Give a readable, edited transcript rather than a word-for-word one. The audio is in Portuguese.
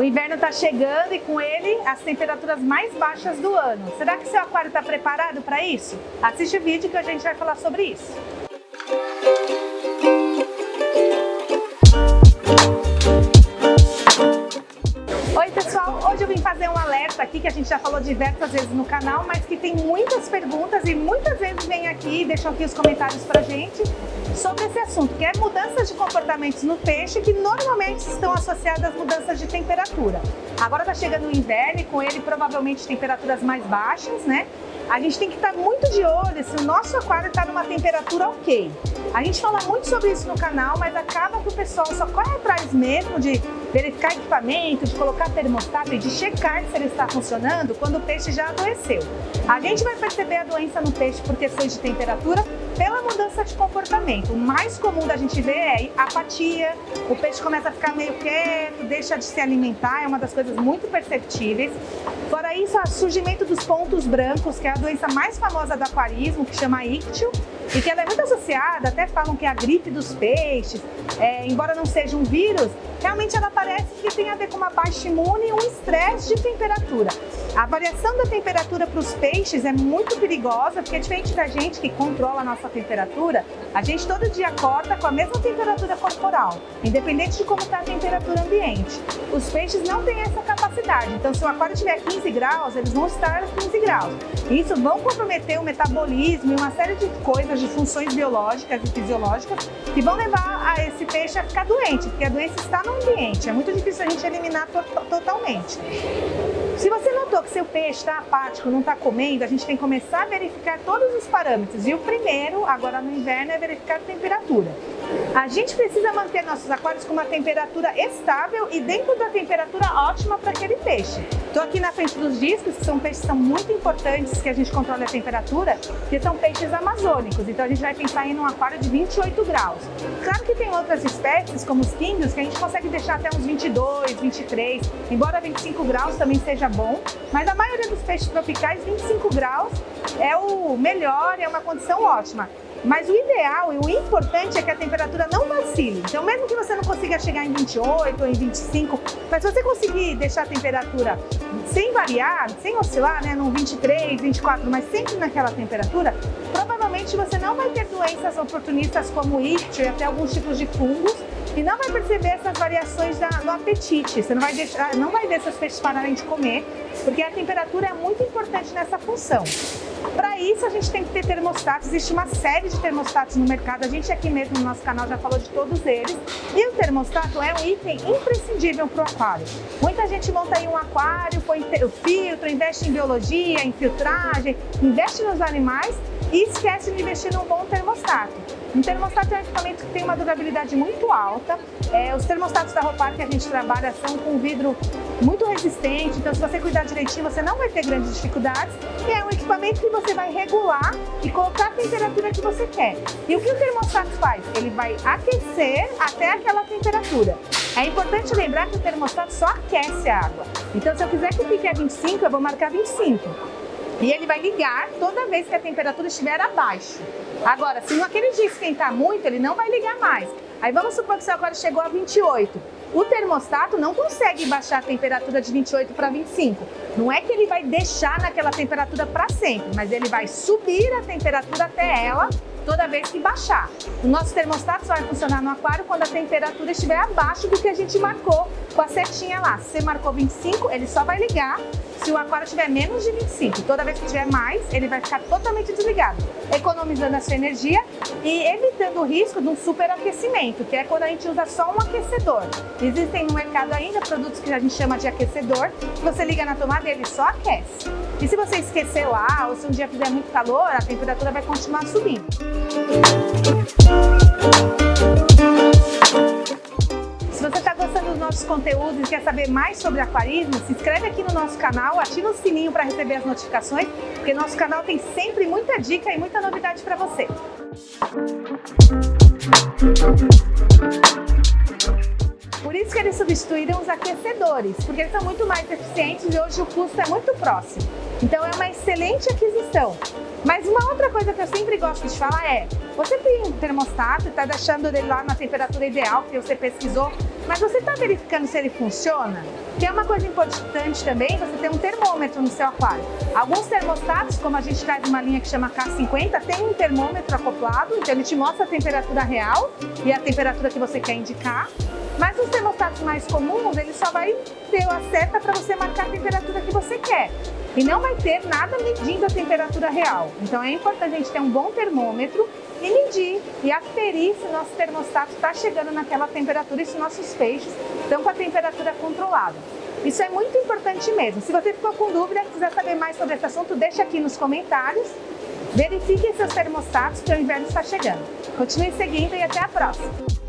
O inverno está chegando e com ele as temperaturas mais baixas do ano. Será que seu aquário está preparado para isso? Assiste o vídeo que a gente vai falar sobre isso. Oi pessoal, hoje eu vim fazer um alerta aqui que a gente já falou diversas vezes no canal, mas que tem muitas perguntas e muitas vezes vem aqui e deixam aqui os comentários pra gente sobre esse assunto, que é mudanças de comportamentos no peixe que normalmente estão associadas às mudanças de temperatura. Agora tá chegando o inverno e com ele provavelmente temperaturas mais baixas, né? A gente tem que estar muito de olho se o nosso aquário está numa temperatura ok. A gente fala muito sobre isso no canal, mas acaba que o pessoal só corre atrás mesmo de verificar equipamento, de colocar termostato e de checar se ele está funcionando quando o peixe já adoeceu. A gente vai perceber a doença no peixe por questões de temperatura pela mudança de comportamento. O mais comum da gente ver é apatia, o peixe começa a ficar meio quieto, deixa de se alimentar, é uma das coisas muito perceptíveis. Fora isso, o surgimento dos pontos brancos, que é a doença mais famosa do aquarismo, que chama íctio, e que ela é muito associada, até falam que é a gripe dos peixes, embora não seja um vírus, realmente ela parece que tem a ver com uma baixa imune e um estresse de temperatura. A variação da temperatura para os peixes é muito perigosa, porque diferente da gente que controla a nossa temperatura, a gente todo dia acorda com a mesma temperatura corporal, independente de como está a temperatura ambiente. Os peixes não têm essa capacidade, então se o aquário tiver 15 graus, eles vão estar a 15 graus. E isso vão comprometer o metabolismo e uma série de coisas, de funções biológicas e fisiológicas que vão levar a esse peixe a ficar doente, porque a doença está no ambiente, é muito difícil a gente eliminar totalmente. Se você notou que seu peixe está apático, não está comendo, a gente tem que começar a verificar todos os parâmetros. E o primeiro, agora no inverno, é verificar a temperatura. A gente precisa manter nossos aquários com uma temperatura estável e dentro da temperatura ótima para aquele peixe. Estou aqui na frente dos discos, que são peixes que são muito importantes que a gente controle a temperatura, que são peixes amazônicos. Então a gente vai pensar em um aquário de 28 graus. Claro que tem outras espécies, como os quindos, que a gente consegue deixar até uns 22, 23, embora 25 graus também seja bom, mas a maioria dos peixes tropicais, 25 graus é o melhor, é uma condição ótima. Mas o ideal e o importante é que a temperatura não vacile. Então, mesmo que você não consiga chegar em 28 ou em 25, mas se você conseguir deixar a temperatura sem variar, sem oscilar, né, no 23, 24, mas sempre naquela temperatura, provavelmente você não vai ter doenças oportunistas como íctio e até alguns tipos de fungos, e não vai perceber essas variações no apetite. Você não vai ver seus peixes pararem de comer, porque a temperatura é muito importante nessa função. Para isso, a gente tem que ter termostatos. Existe uma série de termostatos no mercado. A gente aqui mesmo no nosso canal já falou de todos eles. E o termostato é um item imprescindível para o aquário. Muita gente monta aí um aquário, põe o filtro, investe em biologia, em filtragem, investe nos animais e esquece de investir num bom termostato. Um termostato é um equipamento que tem uma durabilidade muito alta. Os termostatos da Ropar que a gente trabalha são com vidro muito resistente, então se você cuidar direitinho você não vai ter grandes dificuldades. E é um equipamento que você vai regular e colocar a temperatura que você quer. E o que o termostato faz? Ele vai aquecer até aquela temperatura. É importante lembrar que o termostato só aquece a água. Então se eu quiser que fique a 25, eu vou marcar 25. E ele vai ligar toda vez que a temperatura estiver abaixo. Agora, se naquele dia esquentar muito, ele não vai ligar mais. Aí vamos supor que seu aquário chegou a 28. O termostato não consegue baixar a temperatura de 28 para 25. Não é que ele vai deixar naquela temperatura para sempre, mas ele vai subir a temperatura até ela toda vez que baixar. O nosso termostato só vai funcionar no aquário quando a temperatura estiver abaixo do que a gente marcou com a setinha lá. Se você marcou 25, ele só vai ligar se o aquário tiver menos de 25. Toda vez que tiver mais, ele vai ficar totalmente desligado, economizando a sua energia e evitando o risco de um superaquecimento, que é quando a gente usa só um aquecedor. Existem no mercado ainda produtos que a gente chama de aquecedor, que você liga na tomada e ele só aquece. E se você esquecer lá, ou se um dia fizer muito calor, a temperatura vai continuar subindo. Se você está gostando dos nossos conteúdos e quer saber mais sobre aquarismo, se inscreve aqui no nosso canal, ativa o sininho para receber as notificações, porque nosso canal tem sempre muita dica e muita novidade para você. Por isso que eles substituíram os aquecedores, porque eles são muito mais eficientes e hoje o custo é muito próximo. Então é uma excelente aquisição. Mas uma outra coisa que eu sempre gosto de falar é, você tem um termostato e está deixando ele lá na temperatura ideal que você pesquisou, mas você está verificando se ele funciona? Que é uma coisa importante também, você ter um termômetro no seu aquário. Alguns termostatos, como a gente traz uma linha que chama K50, tem um termômetro acoplado, então ele te mostra a temperatura real e a temperatura que você quer indicar. Mas os termostatos mais comuns, ele só vai ter a seta para você marcar a temperatura que você quer. E não vai ter nada medindo a temperatura real. Então é importante a gente ter um bom termômetro e medir e aferir se o nosso termostato está chegando naquela temperatura e se nossos peixes estão com a temperatura controlada. Isso é muito importante mesmo. Se você ficou com dúvida, quiser saber mais sobre esse assunto, deixa aqui nos comentários. Verifiquem seus termostatos que o inverno está chegando. Continue seguindo e até a próxima!